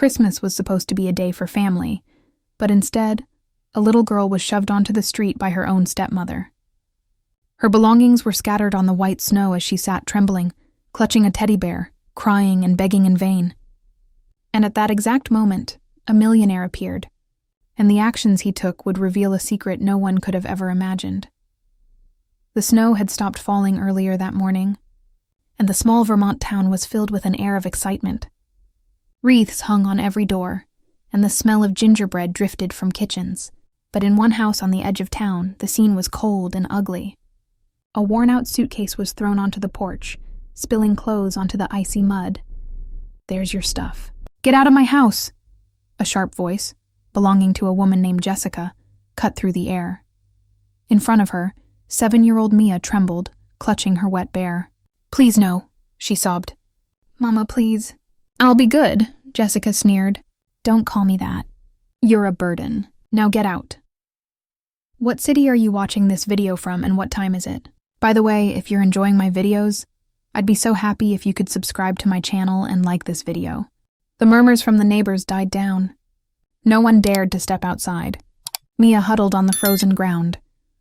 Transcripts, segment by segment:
Christmas was supposed to be a day for family, but instead, a little girl was shoved onto the street by her own stepmother. Her belongings were scattered on the white snow as she sat trembling, clutching a teddy bear, crying and begging in vain. And at that exact moment, a millionaire appeared, and the actions he took would reveal a secret no one could have ever imagined. The snow had stopped falling earlier that morning, and the small Vermont town was filled with an air of excitement. Wreaths hung on every door, and the smell of gingerbread drifted from kitchens. But in one house on the edge of town, the scene was cold and ugly. A worn-out suitcase was thrown onto the porch, spilling clothes onto the icy mud. "There's your stuff. Get out of my house!" A sharp voice, belonging to a woman named Jessica, cut through the air. In front of her, 7-year-old Mia trembled, clutching her wet bear. "Please no," she sobbed. "Mama, please." "I'll be good," Jessica sneered. "Don't call me that. You're a burden. Now get out." What city are you watching this video from, and what time is it? By the way, if you're enjoying my videos, I'd be so happy if you could subscribe to my channel and like this video. The murmurs from the neighbors died down. No one dared to step outside. Mia huddled on the frozen ground,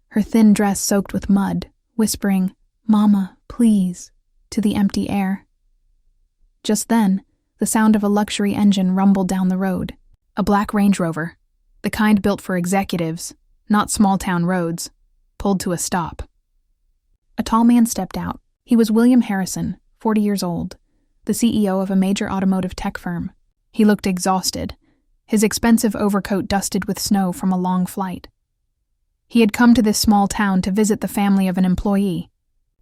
her thin dress soaked with mud, whispering, "Mama, please," to the empty air. Just then, the sound of a luxury engine rumbled down the road. A black Range Rover, the kind built for executives, not small-town roads, pulled to a stop. A tall man stepped out. He was William Harrison, 40 years old, the CEO of a major automotive tech firm. He looked exhausted, his expensive overcoat dusted with snow from a long flight. He had come to this small town to visit the family of an employee,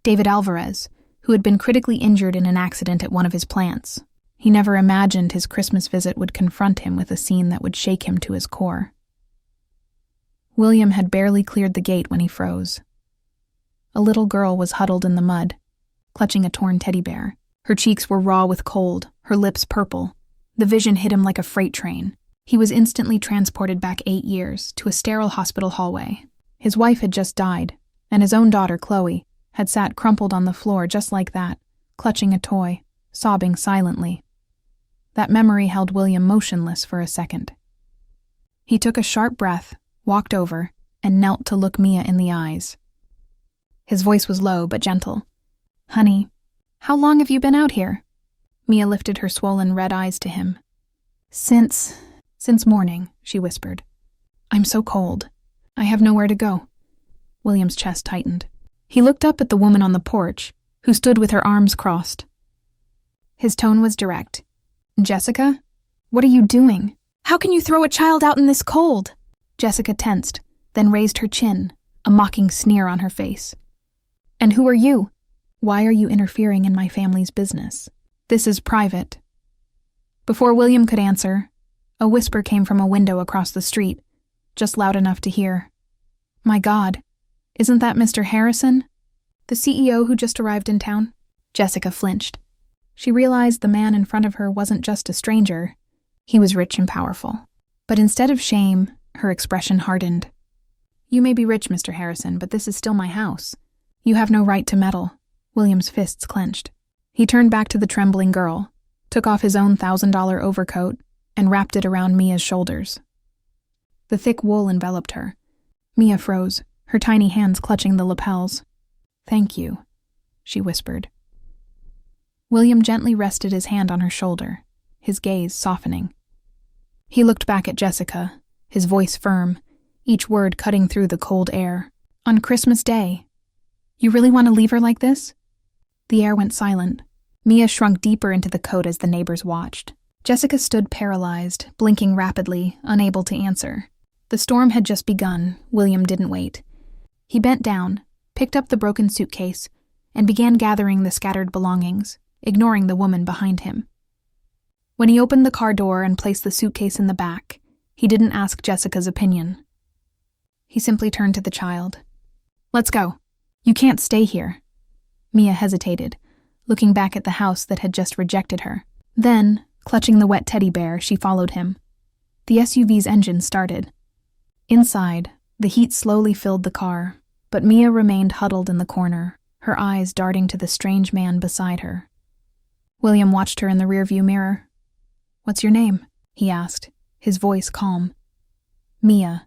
David Alvarez, who had been critically injured in an accident at one of his plants. He never imagined his Christmas visit would confront him with a scene that would shake him to his core. William had barely cleared the gate when he froze. A little girl was huddled in the mud, clutching a torn teddy bear. Her cheeks were raw with cold, her lips purple. The vision hit him like a freight train. He was instantly transported back 8 years to a sterile hospital hallway. His wife had just died, and his own daughter, Chloe, had sat crumpled on the floor just like that, clutching a toy, sobbing silently. That memory held William motionless for a second. He took a sharp breath, walked over, and knelt to look Mia in the eyes. His voice was low but gentle. "Honey, how long have you been out here?" Mia lifted her swollen red eyes to him. Since morning," she whispered. "I'm so cold. I have nowhere to go." William's chest tightened. He looked up at the woman on the porch, who stood with her arms crossed. His tone was direct. "Jessica, what are you doing? How can you throw a child out in this cold?" Jessica tensed, then raised her chin, a mocking sneer on her face. "And who are you? Why are you interfering in my family's business? This is private." Before William could answer, a whisper came from a window across the street, just loud enough to hear. "My God, isn't that Mr. Harrison? The CEO who just arrived in town?" Jessica flinched. She realized the man in front of her wasn't just a stranger. He was rich and powerful. But instead of shame, her expression hardened. "You may be rich, Mr. Harrison, but this is still my house. You have no right to meddle." William's fists clenched. He turned back to the trembling girl, took off his own $1,000 overcoat, and wrapped it around Mia's shoulders. The thick wool enveloped her. Mia froze, her tiny hands clutching the lapels. "Thank you," she whispered. William gently rested his hand on her shoulder, his gaze softening. He looked back at Jessica, his voice firm, each word cutting through the cold air. "On Christmas Day. You really want to leave her like this?" The air went silent. Mia shrunk deeper into the coat as the neighbors watched. Jessica stood paralyzed, blinking rapidly, unable to answer. The storm had just begun. William didn't wait. He bent down, picked up the broken suitcase, and began gathering the scattered belongings, ignoring the woman behind him. When he opened the car door and placed the suitcase in the back, he didn't ask Jessica's opinion. He simply turned to the child. "Let's go. You can't stay here." Mia hesitated, looking back at the house that had just rejected her. Then, clutching the wet teddy bear, she followed him. The SUV's engine started. Inside, the heat slowly filled the car, but Mia remained huddled in the corner, her eyes darting to the strange man beside her. William watched her in the rearview mirror. "What's your name?" he asked, his voice calm. Mia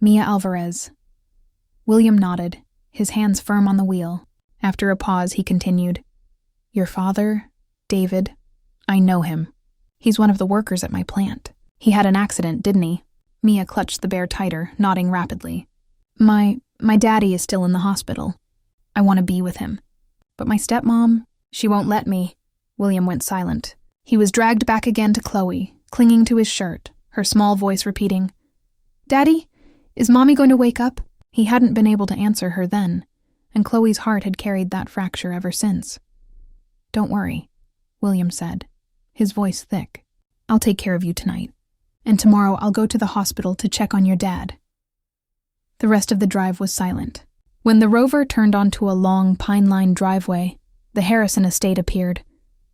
Alvarez. William nodded, his hands firm on the wheel. After a pause, he continued, Your father, David, I know him. He's one of the workers at my plant. He had an accident, didn't he? Mia clutched the bear tighter, nodding rapidly. My daddy is still in the hospital. I want to be with him. But my stepmom, she won't let me. William went silent. He was dragged back again to Chloe, clinging to his shirt, her small voice repeating, Daddy, is Mommy going to wake up? He hadn't been able to answer her then, and Chloe's heart had carried that fracture ever since. Don't worry, William said, his voice thick. I'll take care of you tonight, and tomorrow I'll go to the hospital to check on your dad. The rest of the drive was silent. When the Rover turned onto a long, pine-lined driveway, the Harrison estate appeared,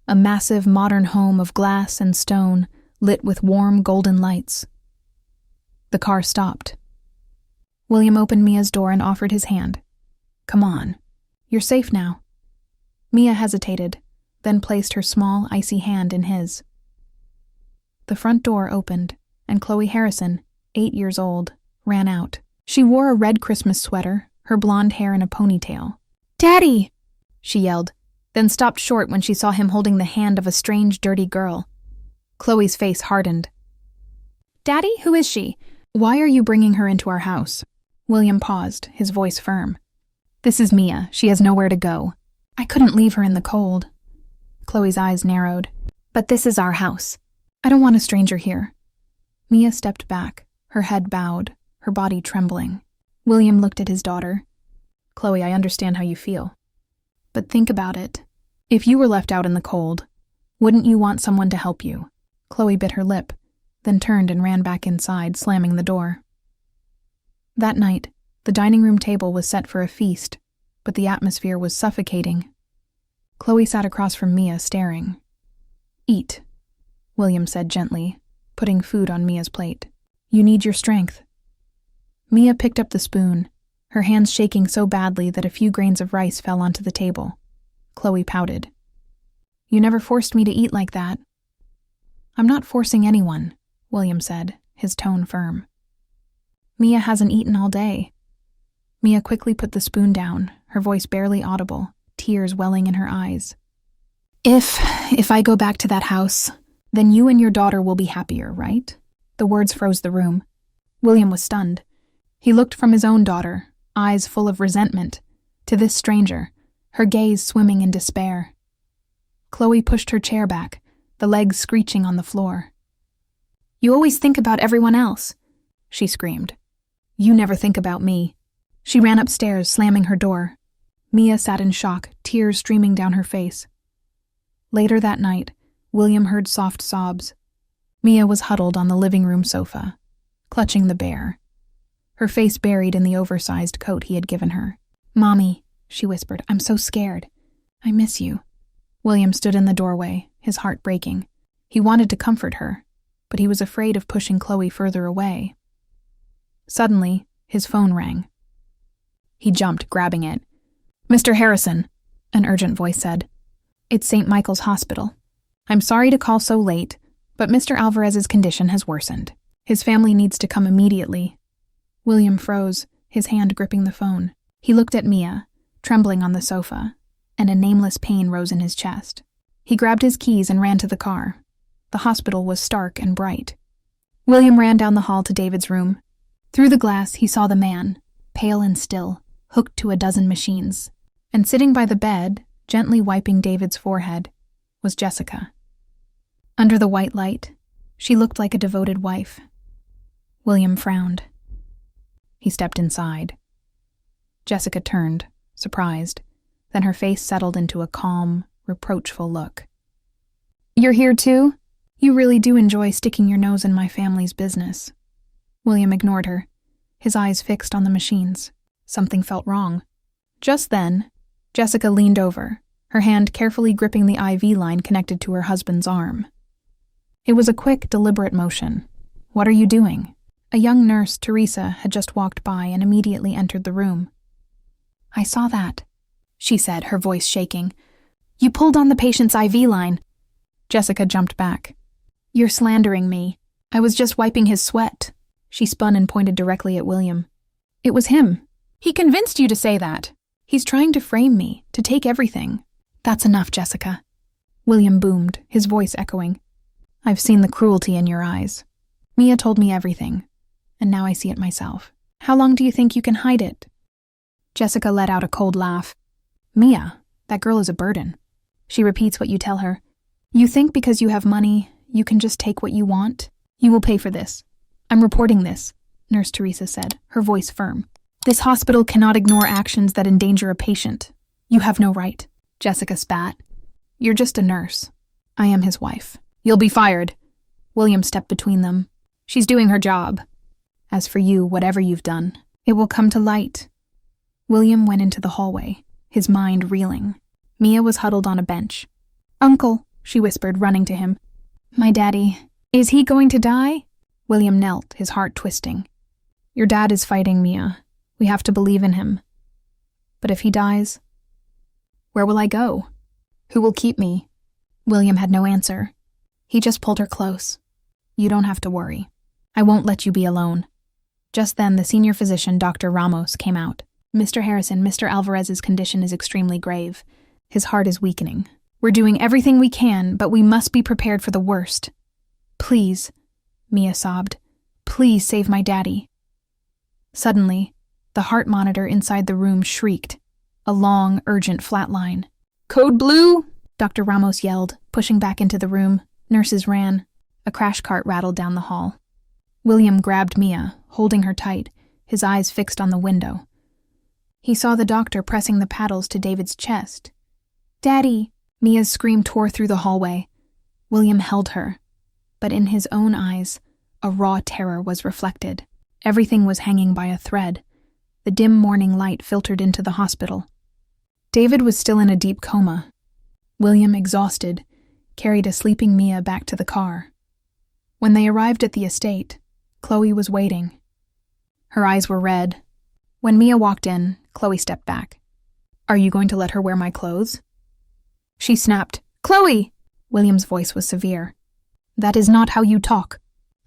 a massive modern home of glass and stone lit with warm golden lights. The car stopped. William opened Mia's door and offered his hand. Come on, you're safe now. Mia hesitated, then placed her small, icy hand in his. The front door opened, and Chloe Harrison, 8 years old, ran out. She wore a red Christmas sweater, her blonde hair in a ponytail. Daddy! She yelled, then stopped short when she saw him holding the hand of a strange, dirty girl. Chloe's face hardened. Daddy, who is she? Why are you bringing her into our house? William paused, his voice firm. This is Mia. She has nowhere to go. I couldn't leave her in the cold. Chloe's eyes narrowed. But this is our house. I don't want a stranger here. Mia stepped back, her head bowed, her body trembling. William looked at his daughter. Chloe, I understand how you feel. But think about it. If you were left out in the cold, wouldn't you want someone to help you? Chloe bit her lip, then turned and ran back inside, slamming the door. That night, the dining room table was set for a feast, but the atmosphere was suffocating. Chloe sat across from Mia, staring. Eat, William said gently, putting food on Mia's plate. You need your strength. Mia picked up the spoon, her hands shaking so badly that a few grains of rice fell onto the table. Chloe pouted. You never forced me to eat like that. I'm not forcing anyone, William said, his tone firm. Mia hasn't eaten all day. Mia quickly put the spoon down, her voice barely audible, tears welling in her eyes. If I go back to that house, then you and your daughter will be happier, right? The words froze the room. William was stunned. He looked from his own daughter, eyes full of resentment, to this stranger, her gaze swimming in despair. Chloe pushed her chair back, the legs screeching on the floor. You always think about everyone else, she screamed. You never think about me. She ran upstairs, slamming her door. Mia sat in shock, tears streaming down her face. Later that night, William heard soft sobs. Mia was huddled on the living room sofa, clutching the bear, her face buried in the oversized coat he had given her. Mommy, she whispered, I'm so scared. I miss you. William stood in the doorway, his heart breaking. He wanted to comfort her, but he was afraid of pushing Chloe further away. Suddenly, his phone rang. He jumped, grabbing it. Mr. Harrison, an urgent voice said. It's St. Michael's Hospital. I'm sorry to call so late, but Mr. Alvarez's condition has worsened. His family needs to come immediately. William froze, his hand gripping the phone. He looked at Mia, trembling on the sofa, and a nameless pain rose in his chest. He grabbed his keys and ran to the car. The hospital was stark and bright. William ran down the hall to David's room. Through the glass, he saw the man, pale and still, hooked to a dozen machines. And sitting by the bed, gently wiping David's forehead, was Jessica. Under the white light, she looked like a devoted wife. William frowned. He stepped inside. Jessica turned, surprised, then her face settled into a calm, reproachful look. You're here too? You really do enjoy sticking your nose in my family's business. William ignored her, his eyes fixed on the machines. Something felt wrong. Just then, Jessica leaned over, her hand carefully gripping the IV line connected to her husband's arm. It was a quick, deliberate motion. What are you doing? A young nurse, Teresa, had just walked by and immediately entered the room. I saw that, she said, her voice shaking. You pulled on the patient's IV line. Jessica jumped back. You're slandering me. I was just wiping his sweat. She spun and pointed directly at William. It was him. He convinced you to say that. He's trying to frame me, to take everything. That's enough, Jessica. William boomed, his voice echoing. I've seen the cruelty in your eyes. Mia told me everything, and now I see it myself. How long do you think you can hide it? Jessica let out a cold laugh. Mia, that girl is a burden. She repeats what you tell her. You think because you have money, you can just take what you want? You will pay for this. I'm reporting this, Nurse Teresa said, her voice firm. This hospital cannot ignore actions that endanger a patient. You have no right. Jessica spat. You're just a nurse. I am his wife. You'll be fired. William stepped between them. She's doing her job. As for you, whatever you've done, it will come to light. William went into the hallway, his mind reeling. Mia was huddled on a bench. Uncle, she whispered, running to him. My daddy. Is he going to die? William knelt, his heart twisting. Your dad is fighting, Mia. We have to believe in him. But if he dies, where will I go? Who will keep me? William had no answer. He just pulled her close. You don't have to worry. I won't let you be alone. Just then, the senior physician, Dr. Ramos, came out. Mr. Harrison, Mr. Alvarez's condition is extremely grave. His heart is weakening. We're doing everything we can, but we must be prepared for the worst. Please, Mia sobbed. Please save my daddy. Suddenly, the heart monitor inside the room shrieked. A long, urgent flatline. Code blue! Dr. Ramos yelled, pushing back into the room. Nurses ran. A crash cart rattled down the hall. William grabbed Mia, holding her tight, his eyes fixed on the window. He saw the doctor pressing the paddles to David's chest. Daddy! Mia's scream tore through the hallway. William held her, but in his own eyes, a raw terror was reflected. Everything was hanging by a thread. The dim morning light filtered into the hospital. David was still in a deep coma. William, exhausted, carried a sleeping Mia back to the car. When they arrived at the estate, Chloe was waiting. Her eyes were red. When Mia walked in, Chloe stepped back. Are you going to let her wear my clothes? She snapped. Chloe! William's voice was severe. That is not how you talk.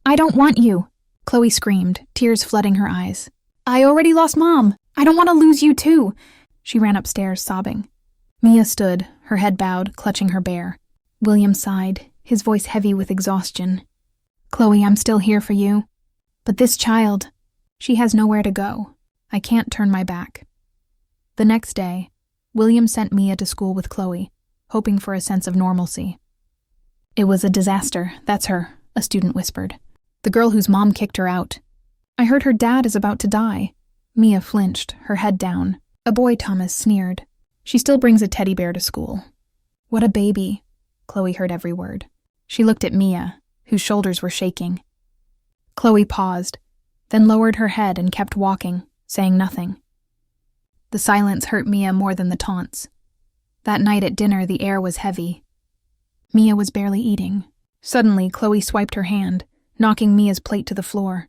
I don't want you. Chloe screamed, tears flooding her eyes. I already lost Mom. I don't want to lose you too. She ran upstairs, sobbing. Mia stood, her head bowed, clutching her bear. William sighed, his voice heavy with exhaustion. Chloe, I'm still here for you. But this child, she has nowhere to go. I can't turn my back. The next day, William sent Mia to school with Chloe, hoping for a sense of normalcy. It was a disaster, that's her, a student whispered. The girl whose mom kicked her out. I heard her dad is about to die. Mia flinched, her head down. A boy, Thomas, sneered. She still brings a teddy bear to school. What a baby. Chloe heard every word. She looked at Mia, whose shoulders were shaking. Chloe paused, then lowered her head and kept walking, saying nothing. The silence hurt Mia more than the taunts. That night at dinner, the air was heavy. Mia was barely eating. Suddenly, Chloe swiped her hand, knocking Mia's plate to the floor.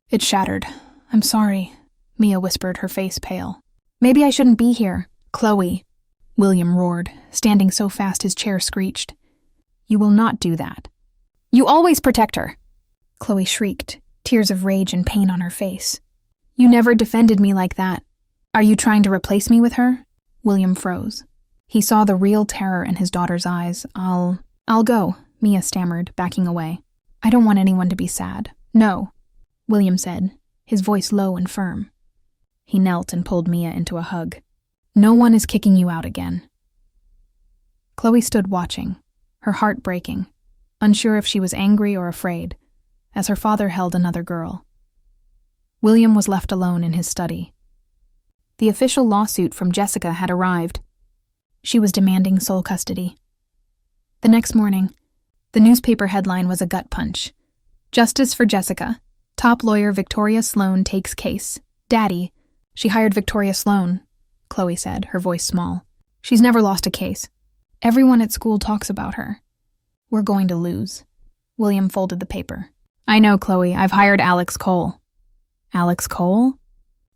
It shattered. I'm sorry, Mia whispered, her face pale. Maybe I shouldn't be here. Chloe, William roared, standing so fast his chair screeched. You will not do that. You always protect her. Chloe shrieked, tears of rage and pain on her face. You never defended me like that. Are you trying to replace me with her? William froze. He saw the real terror in his daughter's eyes. I'll go, Mia stammered, backing away. I don't want anyone to be sad. No, William said, his voice low and firm. He knelt and pulled Mia into a hug. No one is kicking you out again. Chloe stood watching, her heart breaking, unsure if she was angry or afraid, as her father held another girl. William was left alone in his study. The official lawsuit from Jessica had arrived. She was demanding sole custody. The next morning, the newspaper headline was a gut punch. Justice for Jessica. Top lawyer Victoria Sloan takes case. Daddy. She hired Victoria Sloan, Chloe said, her voice small. She's never lost a case. Everyone at school talks about her. We're going to lose. William folded the paper. I know, Chloe. I've hired Alex Cole. Alex Cole?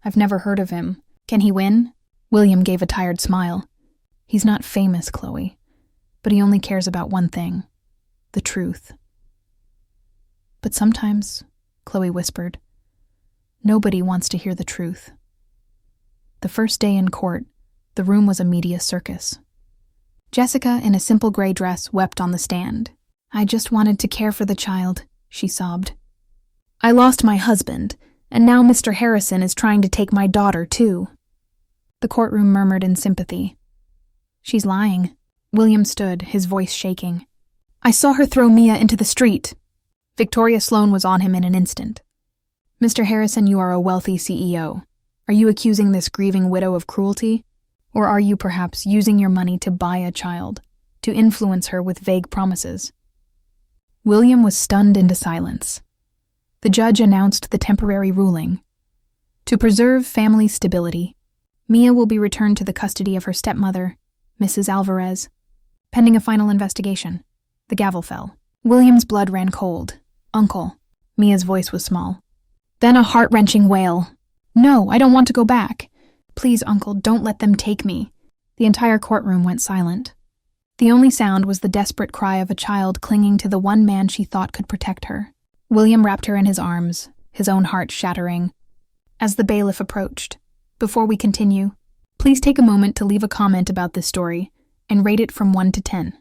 I've never heard of him. Can he win? William gave a tired smile. He's not famous, Chloe, but he only cares about one thing. The truth. But sometimes, Chloe whispered, nobody wants to hear the truth. The first day in court, the room was a media circus. Jessica, in a simple gray dress, wept on the stand. I just wanted to care for the child, she sobbed. I lost my husband, and now Mr. Harrison is trying to take my daughter, too. The courtroom murmured in sympathy. She's lying. William stood, his voice shaking. I saw her throw Mia into the street. Victoria Sloan was on him in an instant. Mr. Harrison, you are a wealthy CEO. Are you accusing this grieving widow of cruelty? Or are you perhaps using your money to buy a child, to influence her with vague promises? William was stunned into silence. The judge announced the temporary ruling. To preserve family stability, Mia will be returned to the custody of her stepmother, Mrs. Alvarez, pending a final investigation. The gavel fell. William's blood ran cold. Uncle. Mia's voice was small. Then a heart-wrenching wail. No, I don't want to go back. Please, Uncle, don't let them take me. The entire courtroom went silent. The only sound was the desperate cry of a child clinging to the one man she thought could protect her. William wrapped her in his arms, his own heart shattering. As the bailiff approached, before we continue, please take a moment to leave a comment about this story and rate it from 1 to 10.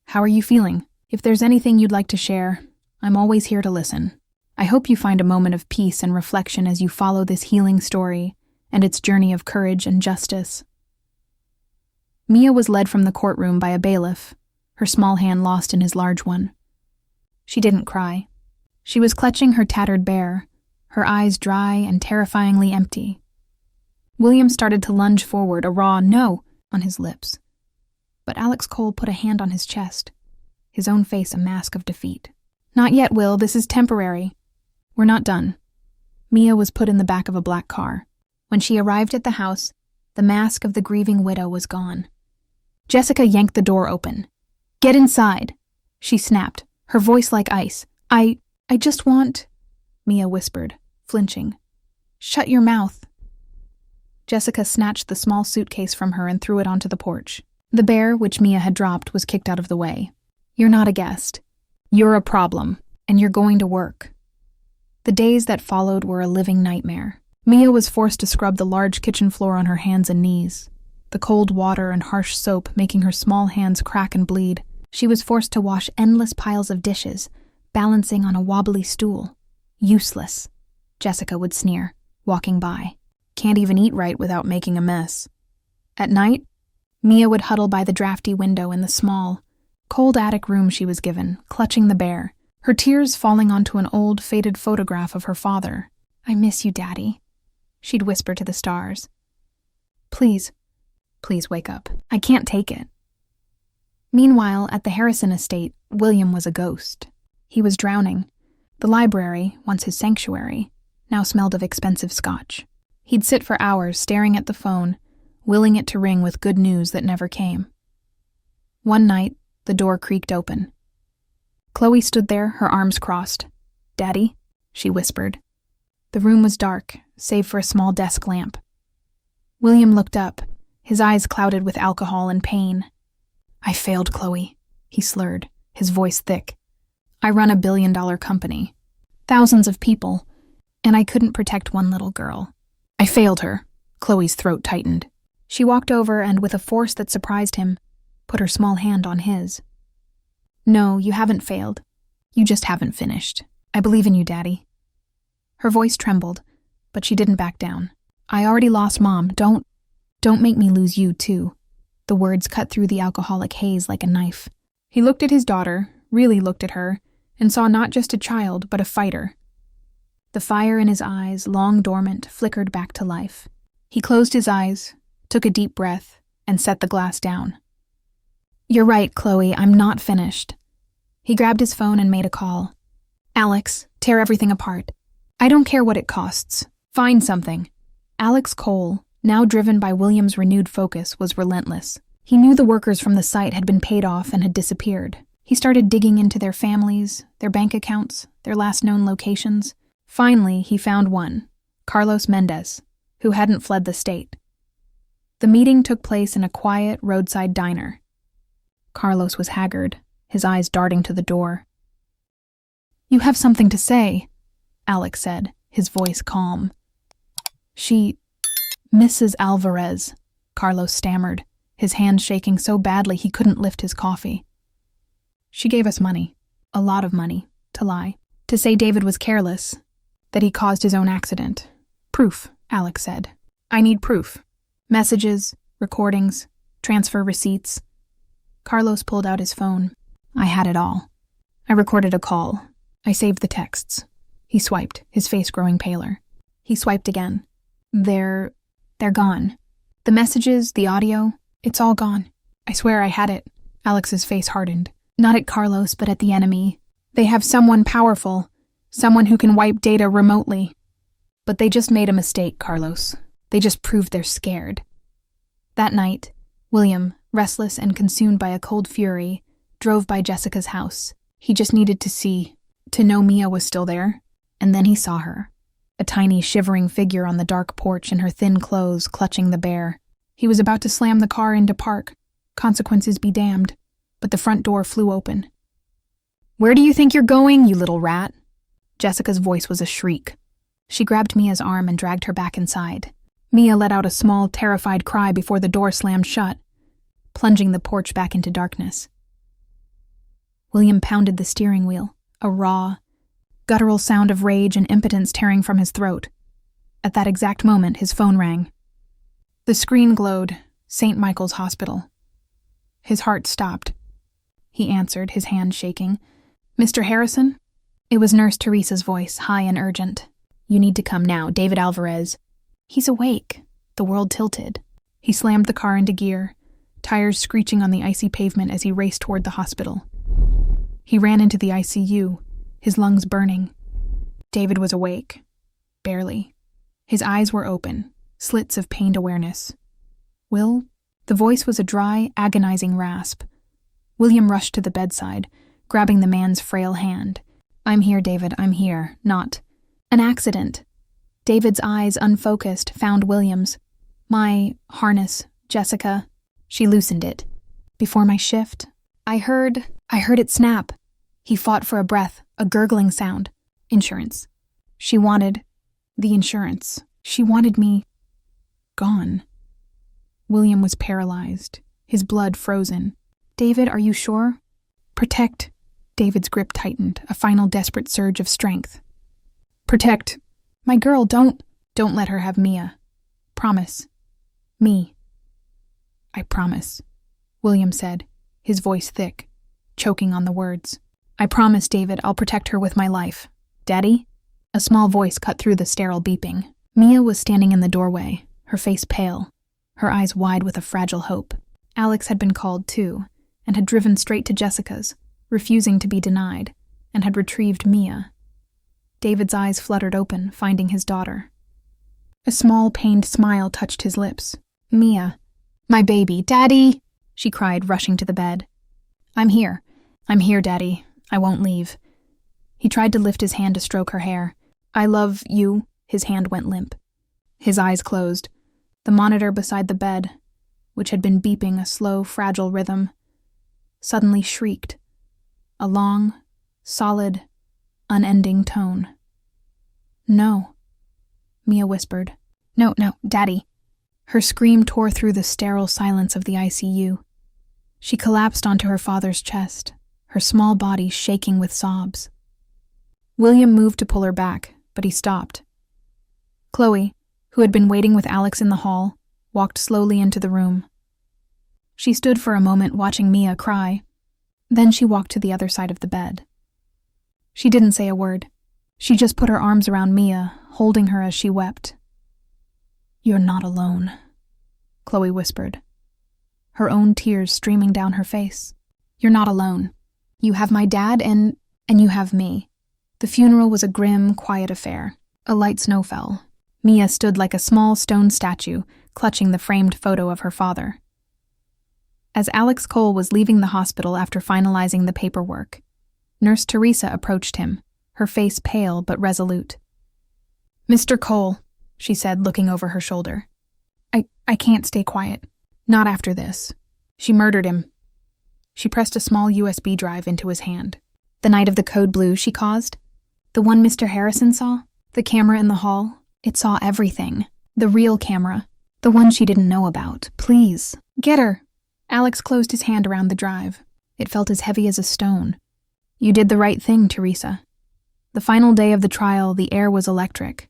How are you feeling? If there's anything you'd like to share, I'm always here to listen. I hope you find a moment of peace and reflection as you follow this healing story and its journey of courage and justice. Mia was led from the courtroom by a bailiff, her small hand lost in his large one. She didn't cry. She was clutching her tattered bear, her eyes dry and terrifyingly empty. William started to lunge forward, a raw no on his lips. But Alex Cole put a hand on his chest, his own face a mask of defeat. Not yet, Will, this is temporary. We're not done. Mia was put in the back of a black car. When she arrived at the house, the mask of the grieving widow was gone. Jessica yanked the door open. Get inside, she snapped, her voice like ice. I just want... Mia whispered, flinching. Shut your mouth. Jessica snatched the small suitcase from her and threw it onto the porch. The bear, which Mia had dropped, was kicked out of the way. You're not a guest. You're a problem, and you're going to work. The days that followed were a living nightmare. Mia was forced to scrub the large kitchen floor on her hands and knees, the cold water and harsh soap making her small hands crack and bleed. She was forced to wash endless piles of dishes, balancing on a wobbly stool. Useless, Jessica would sneer, walking by. Can't even eat right without making a mess. At night, Mia would huddle by the drafty window in the small, cold attic room she was given, clutching the bear, her tears falling onto an old, faded photograph of her father. I miss you, Daddy, she'd whisper to the stars. Please wake up. I can't take it. Meanwhile, at the Harrison estate, William was a ghost. He was drowning. The library, once his sanctuary, now smelled of expensive scotch. He'd sit for hours staring at the phone, willing it to ring with good news that never came. One night, the door creaked open. Chloe stood there, her arms crossed. Daddy, she whispered. The room was dark, save for a small desk lamp. William looked up, his eyes clouded with alcohol and pain. I failed, Chloe, he slurred, his voice thick. I run a billion-dollar company. Thousands of people, and I couldn't protect one little girl. I failed her. Chloe's throat tightened. She walked over and, with a force that surprised him, put her small hand on his. No, you haven't failed. You just haven't finished. I believe in you, Daddy. Her voice trembled, but she didn't back down. I already lost Mom. Don't make me lose you, too. The words cut through the alcoholic haze like a knife. He looked at his daughter, really looked at her, and saw not just a child, but a fighter. The fire in his eyes, long dormant, flickered back to life. He closed his eyes, took a deep breath, and set the glass down. You're right, Chloe, I'm not finished. He grabbed his phone and made a call. Alex, tear everything apart. I don't care what it costs. Find something. Alex Cole, now driven by William's renewed focus, was relentless. He knew the workers from the site had been paid off and had disappeared. He started digging into their families, their bank accounts, their last known locations. Finally, he found one, Carlos Mendez, who hadn't fled the state. The meeting took place in a quiet roadside diner. Carlos was haggard, his eyes darting to the door. You have something to say, Alex said, his voice calm. Mrs. Alvarez, Carlos stammered, his hand shaking so badly he couldn't lift his coffee. She gave us money, a lot of money, to lie, to say David was careless, that he caused his own accident. Proof, Alex said. I need proof. Messages, recordings, transfer receipts. Carlos pulled out his phone. I had it all. I recorded a call. I saved the texts. He swiped, his face growing paler. He swiped again. They're gone. The messages, the audio, it's all gone. I swear I had it. Alex's face hardened. Not at Carlos, but at the enemy. They have someone powerful, someone who can wipe data remotely. But they just made a mistake, Carlos. They just proved they're scared. That night, William, restless and consumed by a cold fury, drove by Jessica's house. He just needed to know Mia was still there, and then he saw her. A tiny, shivering figure on the dark porch in her thin clothes clutching the bear. He was about to slam the car into park. Consequences be damned. But the front door flew open. Where do you think you're going, you little rat? Jessica's voice was a shriek. She grabbed Mia's arm and dragged her back inside. Mia let out a small, terrified cry before the door slammed shut, plunging the porch back into darkness. William pounded the steering wheel, a raw, guttural sound of rage and impotence tearing from his throat. At that exact moment, his phone rang. The screen glowed, St. Michael's Hospital. His heart stopped. He answered, his hand shaking. Mr. Harrison? It was Nurse Teresa's voice, high and urgent. You need to come now, David Alvarez. He's awake. The world tilted. He slammed the car into gear, tires screeching on the icy pavement as he raced toward the hospital. He ran into the ICU, his lungs burning. David was awake. Barely. His eyes were open, slits of pained awareness. Will? The voice was a dry, agonizing rasp. William rushed to the bedside, grabbing the man's frail hand. I'm here, David, I'm here. Not an accident. David's eyes, unfocused, found William's. My harness, Jessica. She loosened it. Before my shift, I heard it snap. He fought for a breath, a gurgling sound. Insurance. She wanted the insurance. She wanted me gone. William was paralyzed, his blood frozen. David, are you sure? Protect. David's grip tightened, a final desperate surge of strength. Protect. My girl, don't let her have Mia. Promise. Me. I promise, William said, his voice thick, choking on the words. I promise, David, I'll protect her with my life. Daddy? A small voice cut through the sterile beeping. Mia was standing in the doorway, her face pale, her eyes wide with a fragile hope. Alex had been called too, and had driven straight to Jessica's, refusing to be denied, and had retrieved Mia. David's eyes fluttered open, finding his daughter. A small, pained smile touched his lips. Mia. My baby. Daddy! She cried, rushing to the bed. I'm here, Daddy. I won't leave. He tried to lift his hand to stroke her hair. I love you. His hand went limp. His eyes closed. The monitor beside the bed, which had been beeping a slow, fragile rhythm, suddenly shrieked. A long, solid, unending tone. No, Mia whispered. No, Daddy. Her scream tore through the sterile silence of the ICU. She collapsed onto her father's chest, her small body shaking with sobs. William moved to pull her back, but he stopped. Chloe, who had been waiting with Alex in the hall, walked slowly into the room. She stood for a moment watching Mia cry. Then she walked to the other side of the bed. She didn't say a word. She just put her arms around Mia, holding her as she wept. You're not alone, Chloe whispered, her own tears streaming down her face. You're not alone. You have my dad and you have me. The funeral was a grim, quiet affair. A light snow fell. Mia stood like a small stone statue, clutching the framed photo of her father. As Alex Cole was leaving the hospital after finalizing the paperwork, Nurse Teresa approached him, her face pale but resolute. Mr. Cole, she said, looking over her shoulder. I can't stay quiet. Not after this. She murdered him. She pressed a small USB drive into his hand. The night of the code blue she caused? The one Mr. Harrison saw? The camera in the hall? It saw everything. The real camera. The one she didn't know about. Please, get her. Alex closed his hand around the drive. It felt as heavy as a stone. You did the right thing, Teresa. The final day of the trial, the air was electric.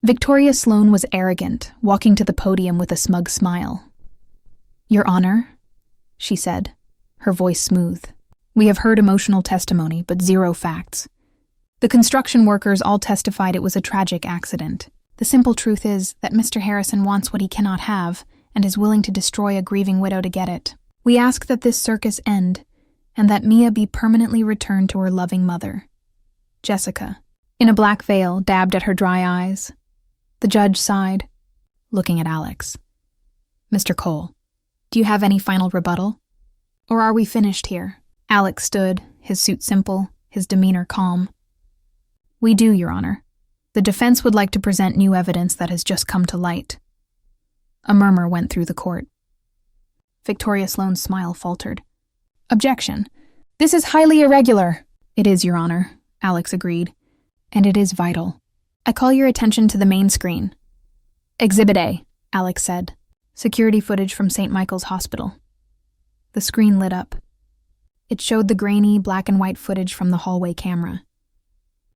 Victoria Sloan was arrogant, walking to the podium with a smug smile. Your Honor, she said, her voice smooth. We have heard emotional testimony, but zero facts. The construction workers all testified it was a tragic accident. The simple truth is that Mr. Harrison wants what he cannot have and is willing to destroy a grieving widow to get it. We ask that this circus end and that Mia be permanently returned to her loving mother. Jessica, in a black veil, dabbed at her dry eyes. The judge sighed, looking at Alex. Mr. Cole, do you have any final rebuttal? Or are we finished here? Alex stood, his suit simple, his demeanor calm. We do, Your Honor. The defense would like to present new evidence that has just come to light. A murmur went through the court. Victoria Sloan's smile faltered. Objection. This is highly irregular. It is, Your Honor, Alex agreed. And it is vital. I call your attention to the main screen. Exhibit A, Alex said. Security footage from St. Michael's Hospital. The screen lit up. It showed the grainy, black and white footage from the hallway camera.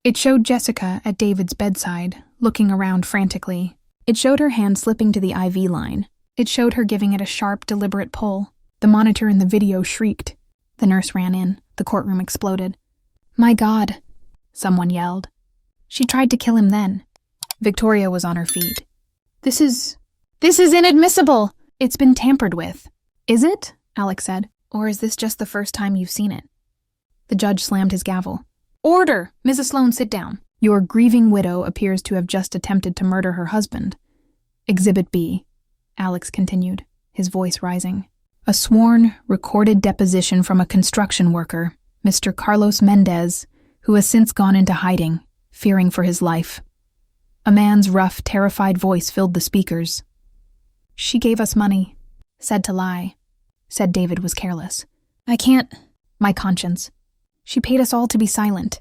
It showed Jessica at David's bedside, looking around frantically. It showed her hand slipping to the IV line. It showed her giving it a sharp, deliberate pull. The monitor in the video shrieked. The nurse ran in. The courtroom exploded. My God, someone yelled. She tried to kill him then. Victoria was on her feet. This is inadmissible. It's been tampered with. Is it? Alex said. Or is this just the first time you've seen it? The judge slammed his gavel. Order! Mrs. Sloan, sit down. Your grieving widow appears to have just attempted to murder her husband. Exhibit B, Alex continued, his voice rising. A sworn, recorded deposition from a construction worker, Mr. Carlos Mendez, who has since gone into hiding, fearing for his life. A man's rough, terrified voice filled the speakers. She gave us money. Said to lie. Said David was careless. I can't. My conscience. She paid us all to be silent.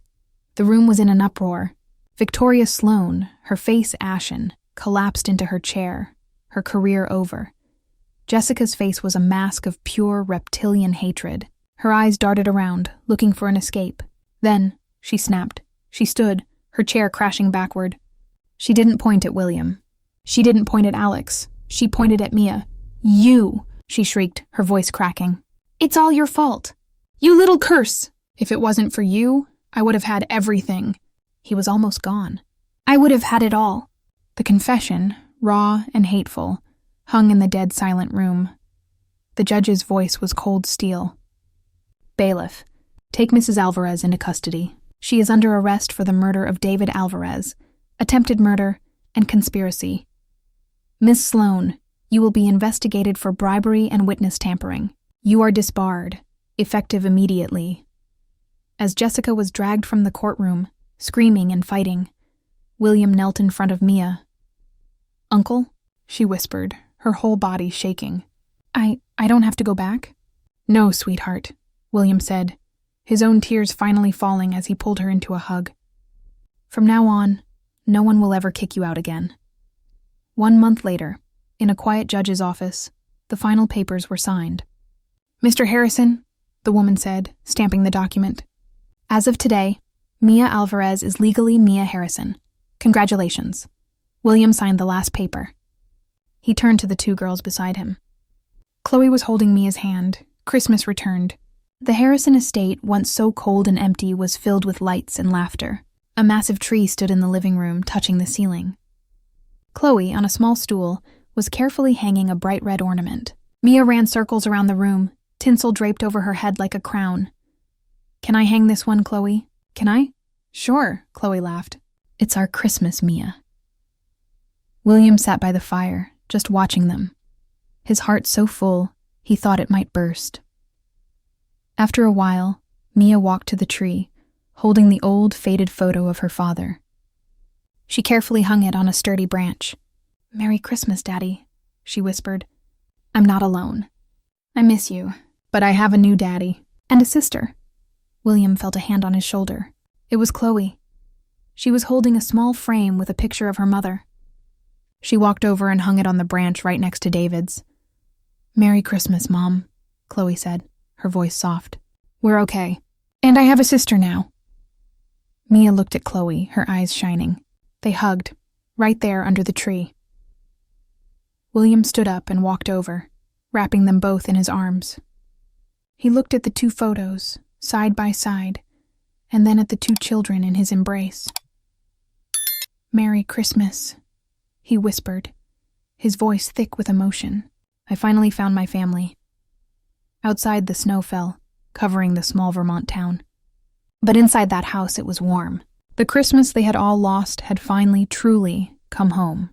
The room was in an uproar. Victoria Sloan, her face ashen, collapsed into her chair, her career over. Jessica's face was a mask of pure reptilian hatred. Her eyes darted around, looking for an escape. Then, she snapped. She stood, her chair crashing backward. She didn't point at William. She didn't point at Alex. She pointed at Mia. You, she shrieked, her voice cracking. It's all your fault. You little curse! If it wasn't for you, I would have had everything. He was almost gone. I would have had it all. The confession, raw and hateful, hung in the dead silent room. The judge's voice was cold steel. Bailiff, take Mrs. Alvarez into custody. She is under arrest for the murder of David Alvarez, attempted murder, and conspiracy. Miss Sloan, you will be investigated for bribery and witness tampering. You are disbarred, effective immediately. As Jessica was dragged from the courtroom, screaming and fighting, William knelt in front of Mia. Uncle, she whispered, her whole body shaking. I don't have to go back? No, sweetheart, William said, his own tears finally falling as he pulled her into a hug. From now on, no one will ever kick you out again. 1 month later, in a quiet judge's office, the final papers were signed. Mr. Harrison, the woman said, stamping the document. As of today, Mia Alvarez is legally Mia Harrison. Congratulations. William signed the last paper. He turned to the two girls beside him. Chloe was holding Mia's hand. Christmas returned. The Harrison estate, once so cold and empty, was filled with lights and laughter. A massive tree stood in the living room, touching the ceiling. Chloe, on a small stool, was carefully hanging a bright red ornament. Mia ran circles around the room, tinsel draped over her head like a crown. Can I hang this one, Chloe? Can I? Sure, Chloe laughed. It's our Christmas, Mia. William sat by the fire, just watching them. His heart so full, he thought it might burst. After a while, Mia walked to the tree, holding the old, faded photo of her father. She carefully hung it on a sturdy branch. Merry Christmas, Daddy, she whispered. I'm not alone. I miss you, but I have a new daddy and a sister. William felt a hand on his shoulder. It was Chloe. She was holding a small frame with a picture of her mother. She walked over and hung it on the branch right next to David's. "Merry Christmas, Mom," Chloe said, her voice soft. "We're okay. And I have a sister now." Mia looked at Chloe, her eyes shining. They hugged, right there under the tree. William stood up and walked over, wrapping them both in his arms. He looked at the two photos, side by side, and then at the two children in his embrace. "Merry Christmas," he whispered, his voice thick with emotion. "I finally found my family." Outside, the snow fell, covering the small Vermont town. But inside that house, it was warm. The Christmas they had all lost had finally, truly come home.